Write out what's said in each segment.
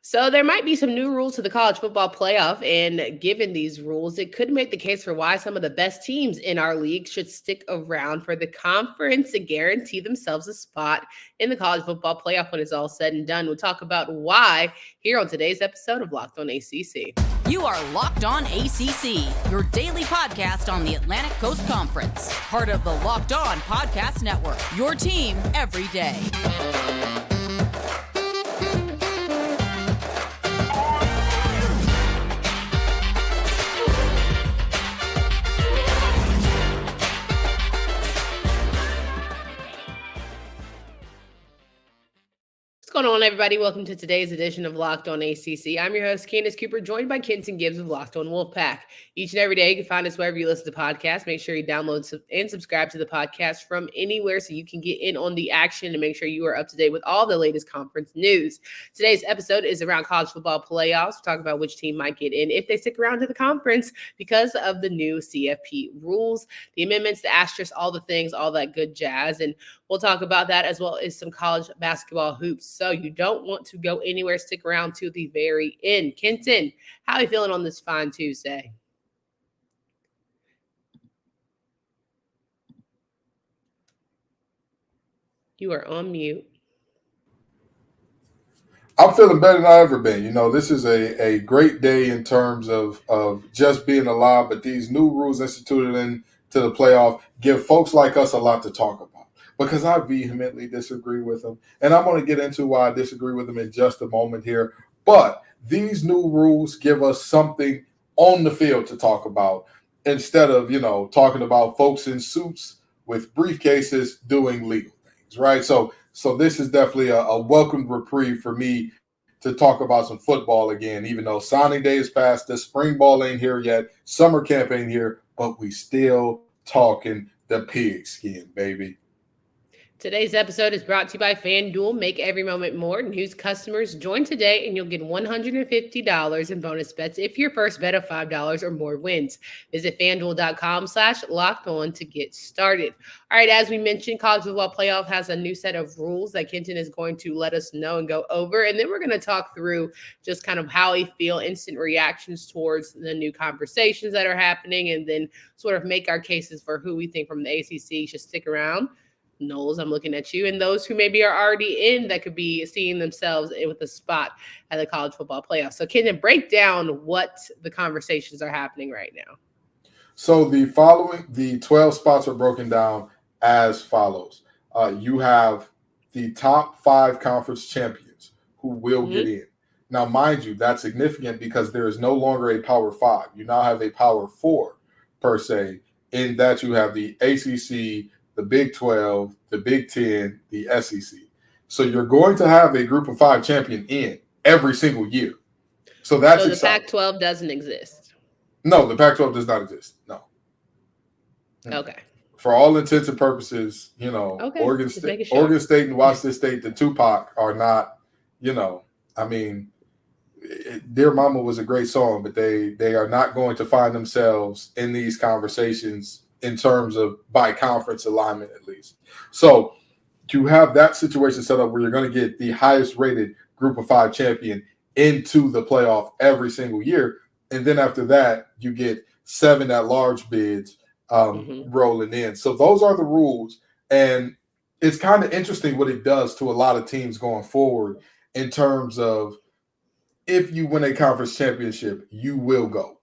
So there might be some new rules to the college football playoff, and given these rules, it could make the case for why some of the best teams in our league should stick around for the conference to guarantee themselves a spot in the college football playoff when it's all said and done. We'll talk about why here on today's episode of Locked On ACC. You are Locked On ACC, your daily podcast on the Atlantic Coast Conference, part of the Locked On Podcast Network, your team every day. What's going on, everybody? Welcome to today's edition of Locked On ACC. I'm your host, Candace Cooper, joined by Kenton Gibbs of Locked On Wolfpack. Each and every day, you can find us wherever you listen to podcasts. Make sure you download and subscribe to the podcast from anywhere so you can get in on the action and make sure you are up to date with all the latest conference news. Today's episode is around college football playoffs. We'll talk about which team might get in if they stick around to the conference because of the new CFP rules, the amendments, the asterisks, all the things, all that good jazz. And we'll talk about that as well as some college basketball hoops. So you don't want to go anywhere. Stick around to the very end. Kenton, how are you feeling on this fine Tuesday? You are on mute. I'm feeling better than I've ever been. You know, this is a great day in terms of just being alive, but these new rules instituted into the playoff give folks like us a lot to talk about because I vehemently disagree with them. And I'm going to get into why I disagree with them in just a moment here. But these new rules give us something on the field to talk about instead of, talking about folks in suits with briefcases doing legal things, right? So this is definitely a welcome reprieve for me to talk about some football again, even though signing day is past, the spring ball ain't here yet, summer camp ain't here, but we still talking the pigskin, baby. Today's episode is brought to you by FanDuel. Make every moment more. New customers join today and you'll get $150 in bonus bets if your first bet of $5 or more wins. Visit FanDuel.com/lockedon to get started. All right, as we mentioned, college football playoff has a new set of rules that Kenton is going to let us know and go over. And then we're going to talk through just kind of how we feel, instant reactions towards the new conversations that are happening, and then sort of make our cases for who we think from the ACC should stick around. Knowles, I'm looking at you, and those who maybe are already in that could be seeing themselves with a spot at the college football playoff. So can you break down what the conversations are happening right now? So the 12 spots are broken down as follows. You have the top 5 conference champions who will get in. Now, mind you, that's significant because there is no longer a Power 5. You now have a Power 4 per se, in that you have the ACC, the Big 12, the Big 10, the SEC. So you're going to have a group of 5 champion in every single year. So that's the exciting. Pac-12 doesn't exist. No, the Pac-12 does not exist. No. Okay. For all intents and purposes, Oregon State and Washington State, the Tupac are not, Dear Mama was a great song, but they are not going to find themselves in these conversations in terms of by conference alignment, at least. So you have that situation set up where you're going to get the highest rated group of 5 champion into the playoff every single year. And then after that, you get 7 at-large bids rolling in. So those are the rules. And it's kind of interesting what it does to a lot of teams going forward in terms of if you win a conference championship, you will go.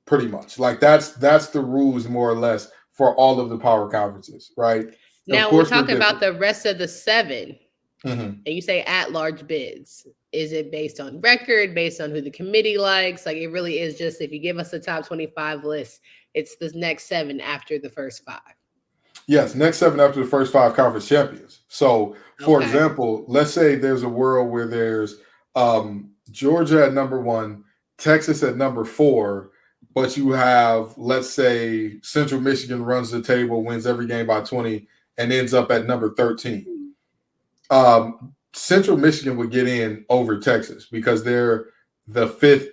Pretty much. Like that's the rules more or less for all of the power conferences, right? Now we're talking about the rest of the 7. And you say at-large bids. Is it based on record, based on who the committee likes? Like it really is just if you give us the top 25 list, it's the next 7 after the first 5. Yes, next 7 after the first 5 conference champions. So, for example, let's say there's a world where there's Georgia at number 1, Texas at number 4, but you have, let's say, Central Michigan runs the table, wins every game by 20, and ends up at number 13. Central Michigan would get in over Texas because they're the 5th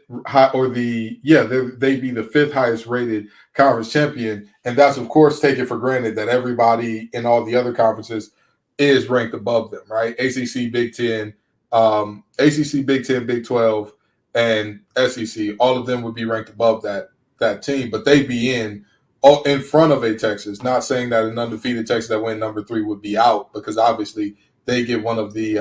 they'd be the 5th highest rated conference champion. And that's, of course, taken for granted that everybody in all the other conferences is ranked above them, right? ACC, Big 10, ACC, Big 10, Big 12, and SEC, all of them would be ranked above that team, but they'd be in front of a Texas. Not saying that an undefeated Texas that went number 3 would be out, because obviously they get one of the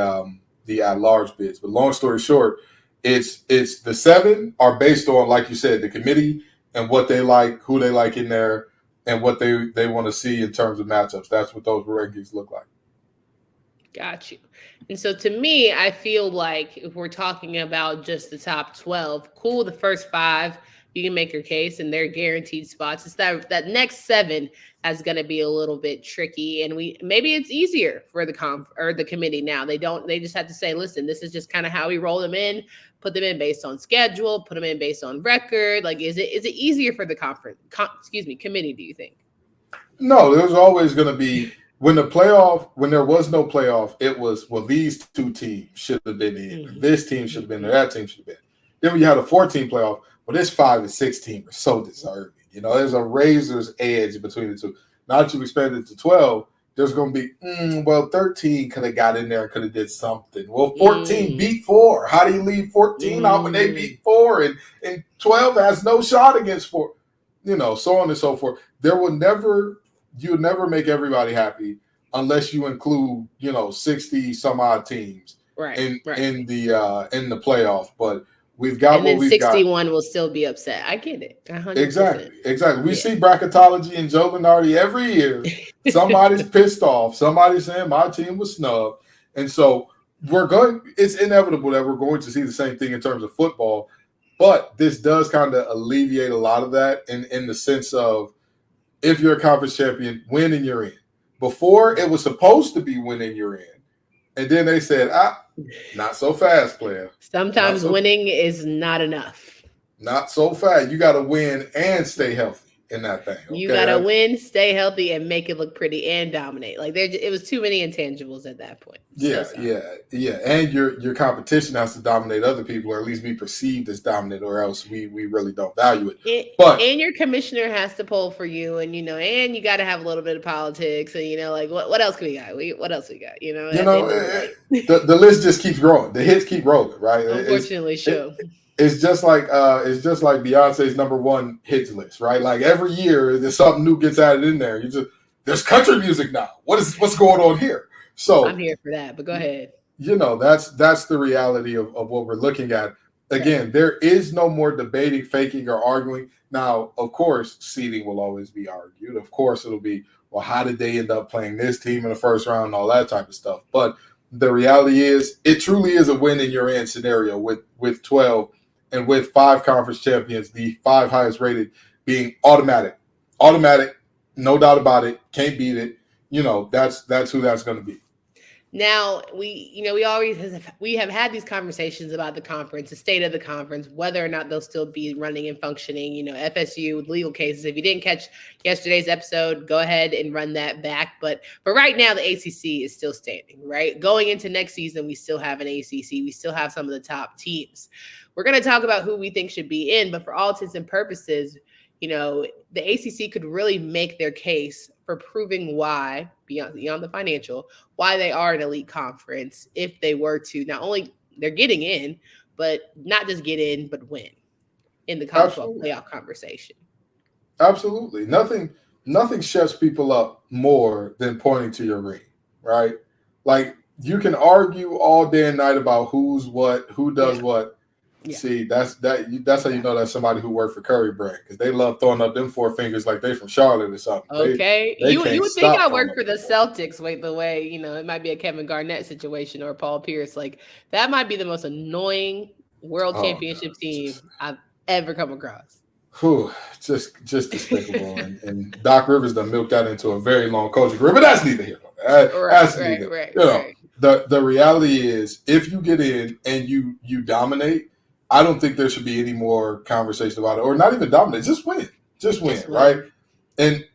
at-large bids. But long story short, it's the 7 are based on, like you said, the committee and what they like, who they like in there, and what they want to see in terms of matchups. That's what those rankings look like. Got you. And so to me, I feel like if we're talking about just the top 12, cool, the first 5, you can make your case and they're guaranteed spots. It's that next 7 is going to be a little bit tricky. And maybe it's easier for the committee now. They just have to say, listen, this is just kind of how we roll them in, put them in based on schedule, put them in based on record. Like, is it easier for the committee, do you think? No, there's always going to be. When there was no playoff, it was, well, these 2 teams should have been in. Mm-hmm. This team should have been there. That team should have been. Then when you had a 14 playoff, well, this 5 and 6 team are so deserving. There's a razor's edge between the two. Now that you've expanded to 12, there's going to be, 13 could have got in there and could have did something. Well, 14 beat 4. How do you leave 14 out when they beat 4? And 12 has no shot against 4. So on and so forth. You would never make everybody happy unless you include, 60 some odd teams in the playoff. But we've got, and what we've 61 got. Will still be upset. I get it. 100%. Exactly. We see bracketology and Joe Lunardi every year. Somebody's pissed off. Somebody's saying my team was snubbed. And so it's inevitable that we're going to see the same thing in terms of football. But this does kind of alleviate a lot of that in the sense of, if you're a conference champion, win and you're in. Before, it was supposed to be win and you're in. And then they said, not so fast, player. Sometimes winning is not enough. Not so fast. You got to win and stay healthy in that thing. Okay? You got to win, stay healthy, and make it look pretty and dominate. Like, it was too many intangibles at that point. Yeah. And your competition has to dominate other people, or at least be perceived as dominant, or else we really don't value it. And your commissioner has to pull for you, and and you got to have a little bit of politics, and like what else can we got? What else we got? The list just keeps growing. The hits keep rolling, right? Unfortunately, It's just like Beyonce's #1 hits list, right? Like every year, there's something new gets added in there. There's country music now. What's going on here? So I'm here for that, but go ahead. That's the reality of what we're looking at. Again, there is no more debating, faking, or arguing. Now, of course, seeding will always be argued. Of course, it'll be, well, how did they end up playing this team in the first round and all that type of stuff. But the reality is, it truly is a win in your end scenario with 12. And with 5 conference champions, the 5 highest rated being automatic, no doubt about it, can't beat it. That's who that's going to be. Now we have had these conversations about the conference, the state of the conference, whether or not they'll still be running and functioning. FSU with legal cases. If you didn't catch yesterday's episode, go ahead and run that back. But right now, the ACC is still standing. Right, going into next season, we still have an ACC. We still have some of the top teams. We're going to talk about who we think should be in, but for all intents and purposes, the ACC could really make their case for proving why, beyond the financial, why they are an elite conference if they were to not only they're getting in, but not just get in, but win in the college football playoff conversation. Absolutely. Nothing shuts people up more than pointing to your ring, right? Like, you can argue all day and night about who's what, who does what. Yeah. See, that's how you know that's somebody who worked for Curry Brand, because they love throwing up them 4 fingers like they from Charlotte or something. Okay, you would think I worked for the Celtics. Wait, the way it might be a Kevin Garnett situation or Paul Pierce. Like, that might be the most annoying world championship team I've ever come across. Whew, just despicable. and Doc Rivers done milked that into a very long coaching career, but that's neither here nor there. Right. The reality is, if you get in and you dominate, I don't think there should be any more conversation about it, or not even dominate. Just win, right? And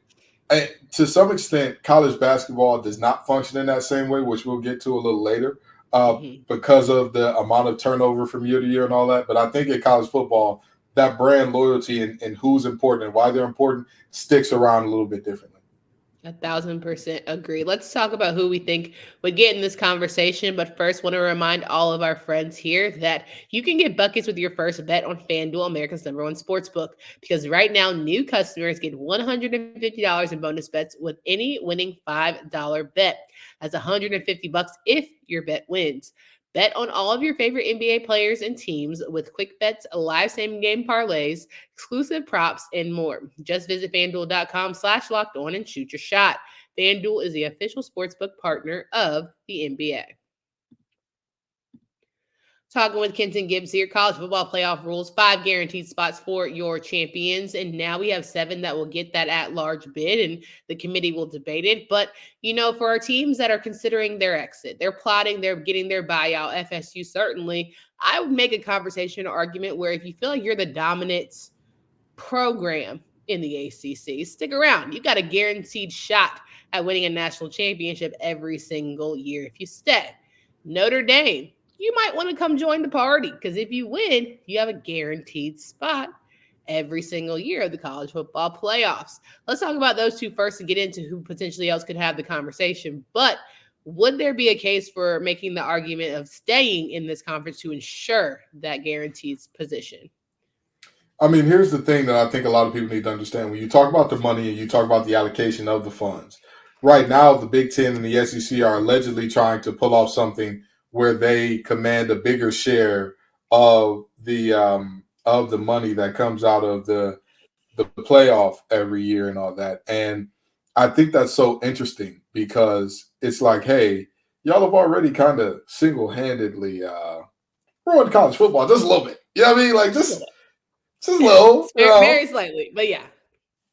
to some extent, college basketball does not function in that same way, which we'll get to a little later, because of the amount of turnover from year to year and all that. But I think in college football, that brand loyalty and who's important and why they're important sticks around a little bit differently. 1,000% agree. Let's talk about who we think would get in this conversation. But first, want to remind all of our friends here that you can get buckets with your first bet on FanDuel, America's #1 sportsbook. Because right now, new customers get $150 in bonus bets with any winning $5 bet. That's $150 if your bet wins. Bet on all of your favorite NBA players and teams with quick bets, live same game parlays, exclusive props, and more. Just visit FanDuel.com/lockedon and shoot your shot. FanDuel is the official sportsbook partner of the NBA. Talking with Kenton Gibbs here, college football playoff rules, 5 guaranteed spots for your champions. And now we have 7 that will get that at-large bid, and the committee will debate it. But, for our teams that are considering their exit, they're plotting, they're getting their buyout, FSU certainly, I would make a conversation or argument where if you feel like you're the dominant program in the ACC, stick around. You got a guaranteed shot at winning a national championship every single year if you stay. Notre Dame, you might want to come join the party because if you win, you have a guaranteed spot every single year of the college football playoffs. Let's talk about those two first and get into who potentially else could have the conversation. But would there be a case for making the argument of staying in this conference to ensure that guaranteed position? I mean, here's the thing that I think a lot of people need to understand. When you talk about the money and you talk about the allocation of the funds, right now the Big Ten and the SEC are allegedly trying to pull off something where they command a bigger share of the money that comes out of the playoff every year and all that. And I think that's so interesting because it's like, hey, y'all have already kind of single-handedly ruined college football just a little bit. You know what I mean? Like just a little. Very slightly, but yeah.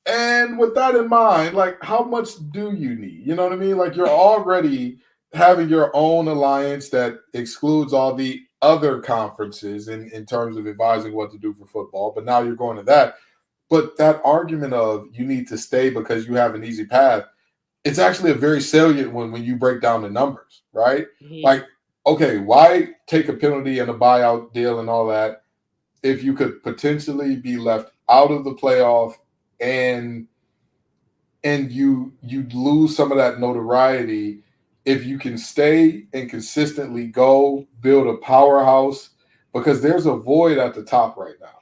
And with that in mind, like how much do you need? You know what I mean? Like you're already having your own alliance that excludes all the other conferences in terms of advising what to do for football. But now you're going to that. But that argument of you need to stay because you have an easy path, it's actually a very salient one when you break down the numbers, right? Mm-hmm. Like, okay, why take a penalty and a buyout deal and all that if you could potentially be left out of the playoff and you lose some of that notoriety if you can stay and consistently go build a powerhouse, because there's a void at the top right now.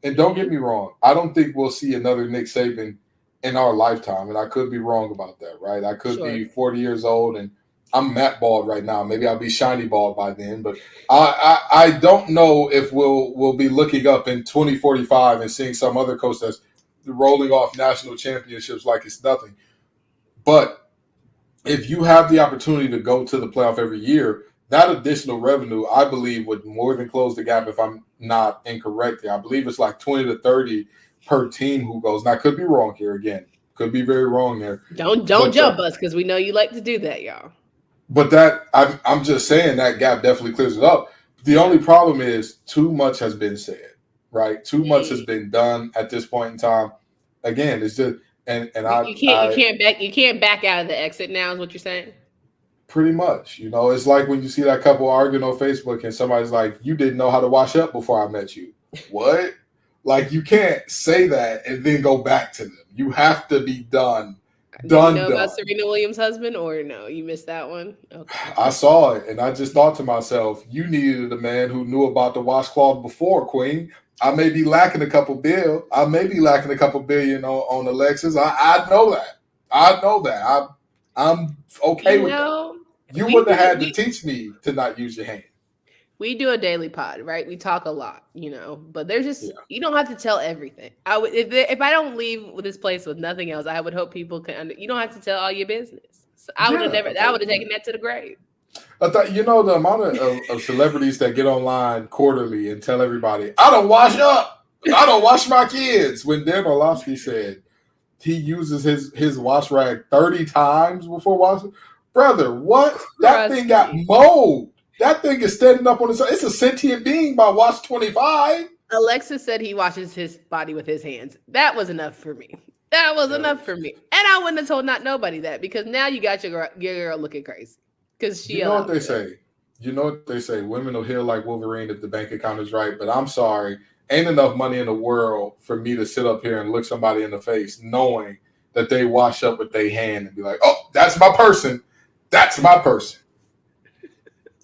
And don't get me wrong, I don't think we'll see another Nick Saban in our lifetime, and I could be wrong about that, right? I could be 40 years old, and I'm matte bald right now. Maybe I'll be shiny bald by then, but I don't know if we'll be looking up in 2045 and seeing some other coach that's rolling off national championships like it's nothing. But if you have the opportunity to go to the playoff every year, that additional revenue, I believe, would more than close the gap if I'm not incorrect here. I believe it's like 20 to 30 per team who goes. And I could be wrong here again. Could be very wrong there. Don't jump us because we know you like to do that, y'all. But I'm just saying that gap definitely clears it up. The only problem is too much has been said, right? Too much has been done at this point in time. Again, it's just you can't back out of the exit now is what you're saying? Pretty much. It's like when you see that couple arguing on Facebook and somebody's like, you didn't know how to wash up before I met you. What? Like you can't say that and then go back to them. You have to be done. Did you know about Serena Williams' husband, or no? You missed that one? Okay. I saw it, and I just thought to myself, you needed a man who knew about the washcloth before, Queen. I may be lacking a couple billion on Alexis. I know that. I'm okay with that. You wouldn't have had to teach me to not use your hand. We do a daily pod, right? We talk a lot, but there's just, you don't have to tell everything. If I don't leave this place with nothing else, I would hope people can, you don't have to tell all your business. So I would have taken that to the grave. I thought, the amount of celebrities that get online quarterly and tell everybody, I don't wash up. I don't wash my kids. When Dan Orlovsky said he uses his wash rag 30 times before washing. Brother, what? That thing got mold. That thing is standing up on its own. It's a sentient being by watch 25. Alexis said he washes his body with his hands. That was enough for me. Enough for me. And I wouldn't have told nobody that because now you got your girl looking crazy. Because she. You know what they say? Women will heal like Wolverine if the bank account is right. But I'm sorry. Ain't enough money in the world for me to sit up here and look somebody in the face knowing that they wash up with their hand and be like, oh, that's my person. That's my person.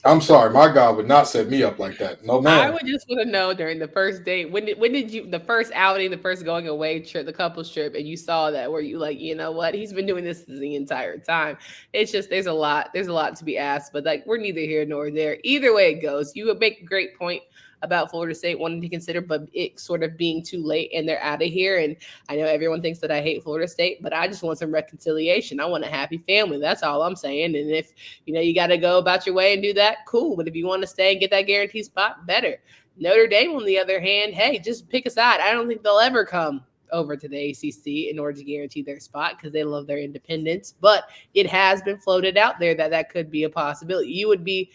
I'm sorry, my God would not set me up like that. No, I man. would just want to know during the first date, when did you, the first outing, the first going away trip, the couple's trip, and you saw that, were you like, you know what, he's been doing this the entire time? It's just, there's a lot to be asked, but like, we're neither here nor there. Either way it goes, you would make a great point about Florida State wanting to consider, but it sort of being too late and they're out of here. And I know everyone thinks that I hate Florida State, but I just want some reconciliation. I want a happy family. That's all I'm saying. And if, you got to go about your way and do that, cool. But if you want to stay and get that guaranteed spot, better. Notre Dame, on the other hand, hey, just pick a side. I don't think they'll ever come over to the ACC in order to guarantee their spot because they love their independence. But it has been floated out there that could be a possibility. You would be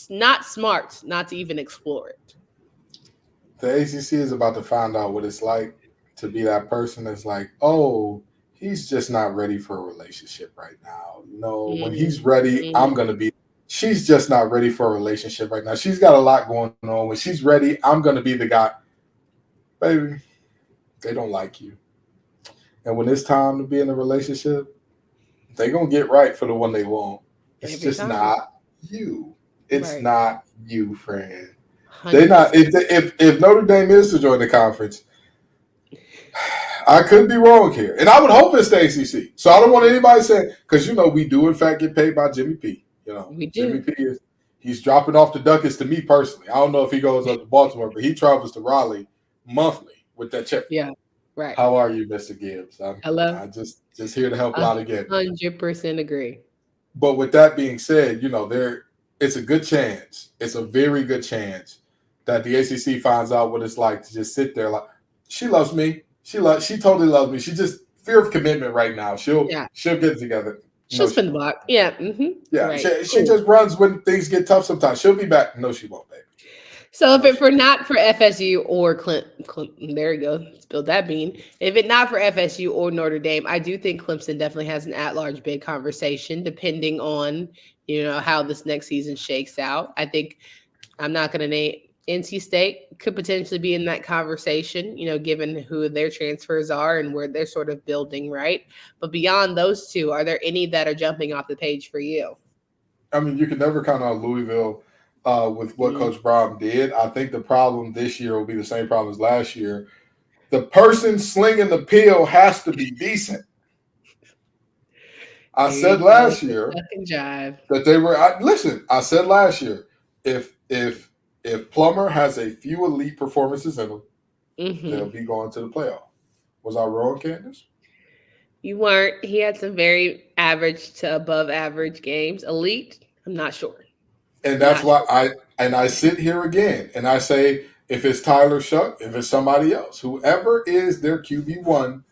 not smart not to even explore it. The ACC is about to find out what it's like to be that person that's like, oh, he's just not ready for a relationship right now. When he's ready, I'm going to be. She's just not ready for a relationship right now. She's got a lot going on. When she's ready, I'm going to be the guy. Baby, they don't like you. And when it's time to be in a relationship, they're going to get right for the one they want. It's just not you. It's not you, friend. 100%. They not if Notre Dame is to join the conference, I could be wrong here, and I would hope it's the ACC. So I don't want anybody saying, because we do in fact get paid by Jimmy P. We do. Jimmy P he's dropping off the ducats to me personally. I don't know if he goes up to Baltimore, but he travels to Raleigh monthly with that check. Yeah, right. How are you, Mr. Gibbs? Hello. I just here to help out again. 100% agree. But with that being said, it's a good chance. It's a very good chance that the ACC finds out what it's like to just sit there like, she loves me. She totally loves me. She just fear of commitment right now. She'll get it together. She'll spin the block. Yeah. Mm-hmm. Yeah. Right. She just runs when things get tough sometimes. She'll be back. No, she won't, baby. So if it not for FSU or Clemson, there you go. Spilled that bean. If it not for FSU or Notre Dame, I do think Clemson definitely has an at-large bid conversation, depending on how this next season shakes out. I think I'm not going to name NC State could potentially be in that conversation, given who their transfers are and where they're sort of building, right? But beyond those two, are there any that are jumping off the page for you? I mean, you can never count on Louisville with what Coach Brown did. I think the problem this year will be the same problem as last year. The person slinging the pill has to be decent. I said last year that they were. Listen, I said last year if Plummer has a few elite performances in him, they'll be going to the playoff. Was I wrong, Candace? You weren't. He had some very average to above average games. Elite, I'm not sure. And that's why I sit here again and I say, if it's Tyler Shuck, if it's somebody else, whoever is their QB1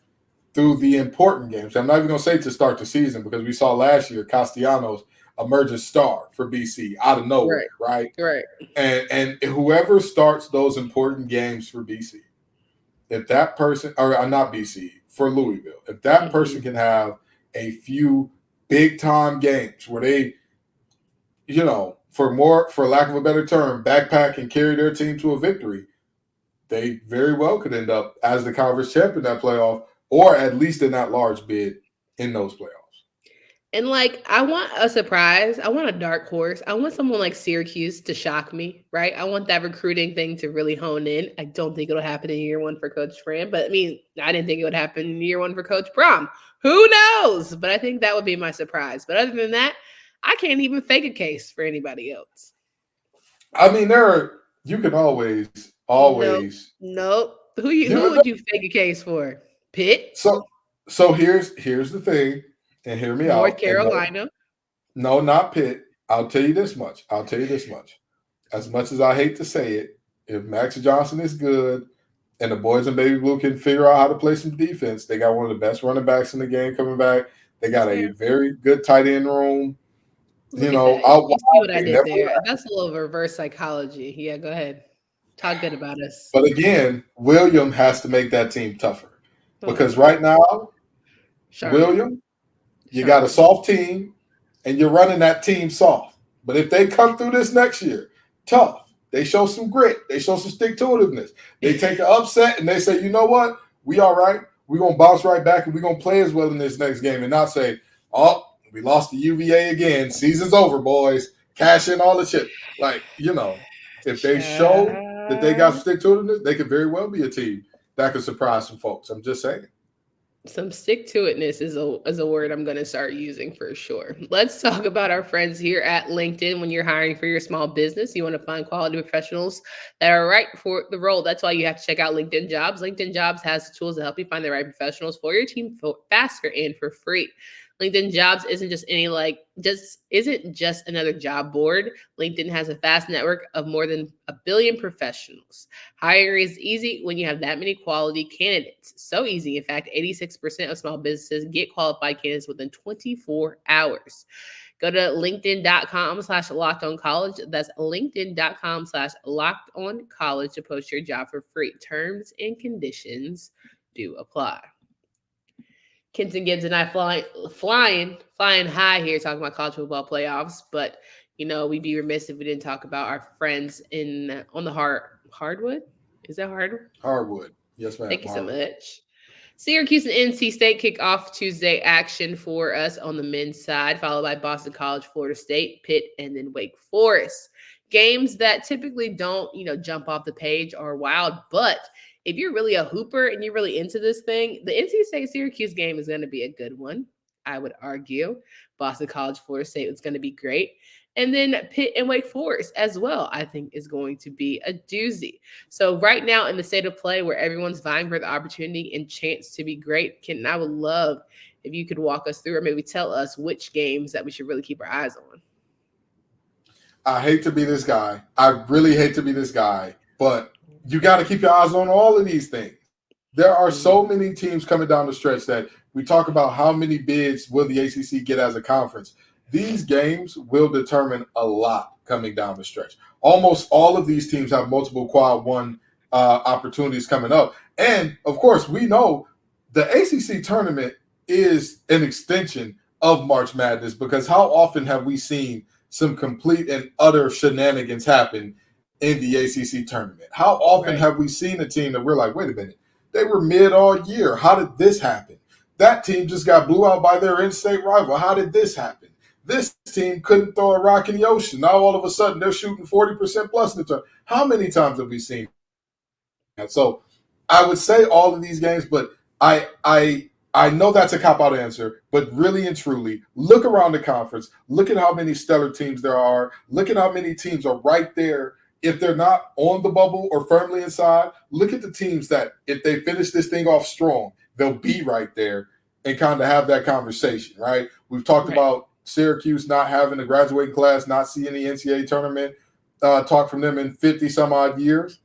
through the important games. I'm not even going to say to start the season because we saw last year Castellanos emerge a star for BC out of nowhere, right? Right. And whoever starts those important games for BC, if that person, or not BC, for Louisville, if that person can have a few big time games where they, for lack of a better term, backpack and carry their team to a victory, they very well could end up as the conference champ in that playoff, or at least in that large bid in those playoffs. And I want a surprise. I want a dark horse. I want someone like Syracuse to shock me, right? I want that recruiting thing to really hone in. I don't think it'll happen in year one for Coach Fran, but I didn't think it would happen in year one for Coach Brom. Who knows? But I think that would be my surprise. But other than that, I can't even fake a case for anybody else. I mean, you can always. Nope. Who would you fake a case for? Pitt? So here's the thing. And hear me out. North Carolina. No, not Pitt. I'll tell you this much. As much as I hate to say it, if Max Johnson is good and the boys in Baby Blue can figure out how to play some defense, they got one of the best running backs in the game coming back. They got a very good tight end room. You see what I did there. That's a little reverse psychology. Yeah, go ahead. Talk good about us. But again, William has to make that team tougher. Because right now, William, you got a soft team, and you're running that team soft. But if they come through this next year, tough, they show some grit, they show some stick-to-itiveness, they take an upset, and they say, you know what? We all right. we're going to bounce right back and we're going to play as well in this next game and not say, oh, we lost to UVA again. Season's over, boys. Cash in all the chips. Like, if they show that they got stick-to-itiveness, they could very well be a team that could surprise some folks. I'm just saying. Some stick-to-itness is a word I'm going to start using for sure. Let's talk about our friends here at LinkedIn. When you're hiring for your small business, you want to find quality professionals that are right for the role. That's why you have to check out LinkedIn Jobs. LinkedIn Jobs has tools to help you find the right professionals for your team faster and for free. LinkedIn Jobs isn't just another job board. LinkedIn has a vast network of more than 1 billion professionals. Hiring is easy when you have that many quality candidates. So easy. In fact, 86% of small businesses get qualified candidates within 24 hours. Go to linkedin.com/lockedoncollege. That's linkedin.com/lockedoncollege to post your job for free. Terms and conditions do apply. Kenton Gibbs and I flying high here talking about college football playoffs, but we'd be remiss if we didn't talk about our friends on the hardwood. Is that hardwood? Hardwood. Yes, ma'am. Thank you so much. Syracuse and NC State kick off Tuesday action for us on the men's side, followed by Boston College, Florida State, Pitt, and then Wake Forest. Games that typically don't, jump off the page are wild, but if you're really a hooper and you're really into this thing, the NC State-Syracuse game is going to be a good one, I would argue. Boston College, Florida State is going to be great. And then Pitt and Wake Forest as well, I think, is going to be a doozy. So right now in the state of play where everyone's vying for the opportunity and chance to be great, Kenton, I would love if you could walk us through or maybe tell us which games that we should really keep our eyes on. I hate to be this guy. I really hate to be this guy, but you got to keep your eyes on all of these things. There are so many teams coming down the stretch that we talk about how many bids will the ACC get as a conference. These games will determine a lot coming down the stretch. Almost all of these teams have multiple quad one opportunities coming up. And, of course, we know the ACC tournament is an extension of March Madness because how often have we seen some complete and utter shenanigans happen in the ACC tournament? How often have we seen a team that we're like, wait a minute, they were mid all year. How did this happen? That team just got blew out by their in-state rival. How did this happen? This team couldn't throw a rock in the ocean. Now all of a sudden they're shooting 40% plus in the tournament. How many times have we seen that? So I would say all of these games, but I know that's a cop-out answer, but really and truly, look around the conference. Look at how many stellar teams there are. Look at how many teams are right there. If they're not on the bubble or firmly inside, look at the teams that if they finish this thing off strong, they'll be right there and kind of have that conversation, right? We've talked about Syracuse not having a graduating class, not seeing the NCAA tournament talk from them in 50-some-odd years.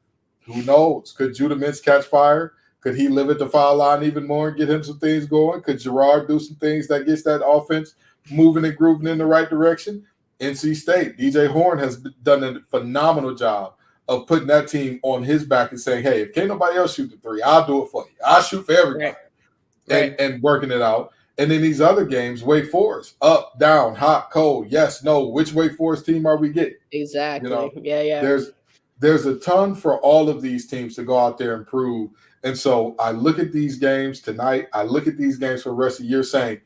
Who knows? Could Judah Mintz catch fire? Could he live at the foul line even more and get him some things going? Could Gerard do some things that gets that offense moving and grooving in the right direction? NC State, DJ Horn has done a phenomenal job of putting that team on his back and saying, hey, if can't nobody else shoot the three, I'll do it for you. I'll shoot for everybody. And working it out. And then these other games, Wake Forest, up, down, hot, cold, yes, no. Which Wake Forest team are we getting? Exactly. Yeah. There's a ton for all of these teams to go out there and prove. And so I look at these games tonight. I look at these games for the rest of the year saying,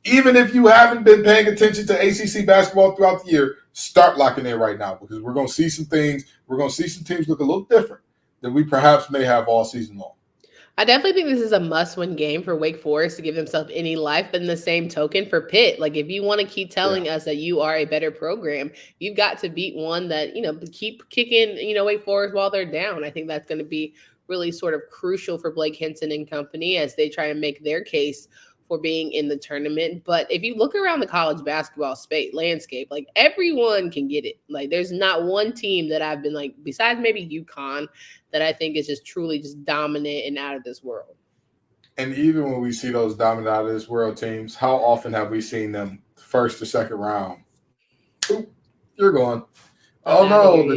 even if you haven't been paying attention to ACC basketball throughout the year, start locking in right now because we're going to see some things. We're going to see some teams look a little different than we perhaps may have all season long. I definitely think this is a must-win game for Wake Forest to give themselves any life, but in the same token for Pitt, like if you want to keep telling us that you are a better program, you've got to beat one that, keep kicking, Wake Forest while they're down. I think that's going to be really sort of crucial for Blake Hinson and company as they try to make their case for being in the tournament. But if you look around the college basketball landscape, like everyone can get it. Like there's not one team that I've been like, besides maybe UConn, that I think is just truly just dominant and out of this world. And even when we see those dominant out of this world teams, how often have we seen them first or second round? Oop, you're gone. Oh no,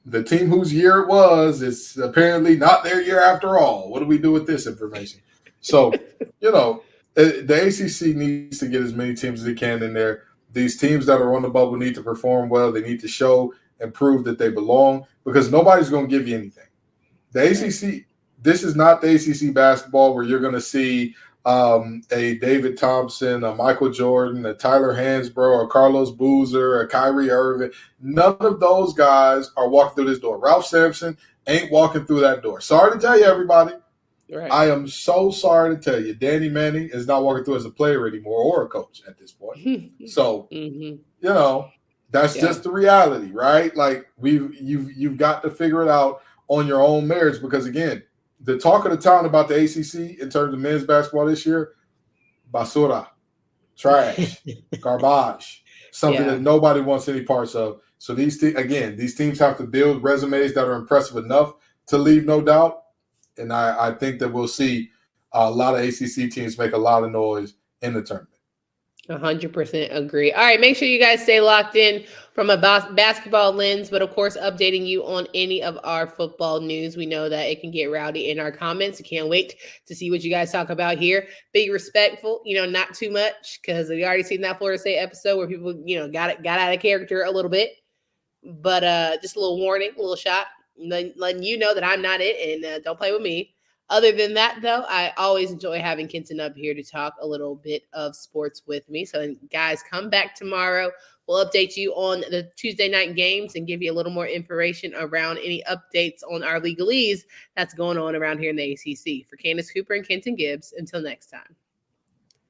the team whose year it was is apparently not their year after all. What do we do with this information? So, the ACC needs to get as many teams as they can in there. These teams that are on the bubble need to perform well. They need to show and prove that they belong because nobody's going to give you anything. The ACC, this is not the ACC basketball where you're going to see a David Thompson, a Michael Jordan, a Tyler Hansbrough, a Carlos Boozer, a Kyrie Irving. None of those guys are walking through this door. Ralph Sampson ain't walking through that door. Sorry to tell you, everybody. Right. I am so sorry to tell you, Danny Manning is not walking through as a player anymore or a coach at this point. So, that's just the reality, right? Like you've got to figure it out on your own merits because, again, the talk of the town about the ACC in terms of men's basketball this year, basura, trash, garbage, something that nobody wants any parts of. So these teams have to build resumes that are impressive enough to leave no doubt. And I think that we'll see a lot of ACC teams make a lot of noise in the tournament. 100% agree. All right, make sure you guys stay locked in from a basketball lens, but of course, updating you on any of our football news. We know that it can get rowdy in our comments. We can't wait to see what you guys talk about here. Be respectful, not too much, because we already seen that Florida State episode where people, got out of character a little bit. But just a little warning, a little shot, letting you know that I'm not it, and don't play with me. Other than that, though, I always enjoy having Kenton up here to talk a little bit of sports with me. So, guys, come back tomorrow. We'll update you on the Tuesday night games and give you a little more information around any updates on our legalese that's going on around here in the ACC. For Candace Cooper and Kenton Gibbs, until next time.